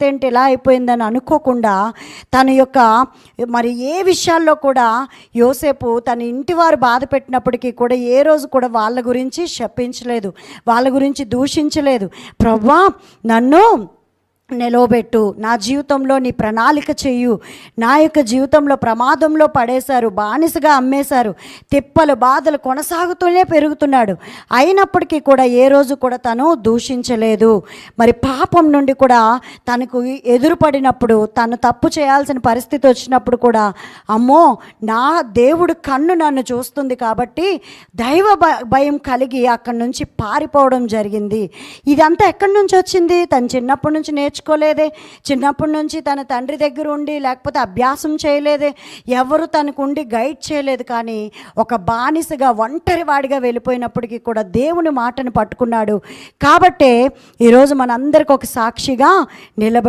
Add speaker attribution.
Speaker 1: ఏంటి ఇలా అయిపోయిందని అనుకోకుండా తన యొక్క మరి ఏ విషయాల్లో కూడా యోసేపు తన ఇంటి వారు బాధ పెట్టినప్పటికీ కూడా ఏ రోజు కూడా వాళ్ళ గురించి శపించలేదు, వాళ్ళ గురించి దూషించలేదు. ప్రభువా నన్ను నిలవబెట్టు, నా జీవితంలో నీ ప్రణాళిక చెయ్యు, నా యొక్క జీవితంలో ప్రమాదంలో పడేశారు, బానిసగా అమ్మేశారు, తిప్పలు బాధలు కొనసాగుతూనే పెరుగుతున్నాడు. అయినప్పటికీ కూడా ఏ రోజు కూడా తను దూషించలేదు. మరి పాపం నుండి కూడా తనకు ఎదురుపడినప్పుడు, తను తప్పు చేయాల్సిన పరిస్థితి వచ్చినప్పుడు కూడా అమ్మో నా దేవుడు కన్ను నన్ను చూస్తుంది కాబట్టి దైవ భయం కలిగి అక్కడి నుంచి పారిపోవడం జరిగింది. ఇదంతా ఎక్కడి నుంచి వచ్చింది? తను చిన్నప్పటి నుంచి నేర్చుకోలేదే, చిన్నప్పటి నుంచి తన తండ్రి దగ్గర ఉండి లేకపోతే అభ్యాసం చేయలేదే, ఎవరు తనకు ఉండి గైడ్ చేయలేదు. కానీ ఒక బానిసగా ఒంటరి వాడిగా వెళ్ళిపోయినప్పటికీ కూడా దేవుని మాటను పట్టుకున్నాడు. కాబట్టే ఈరోజు మనందరికి ఒక సాక్షిగా నిలబడి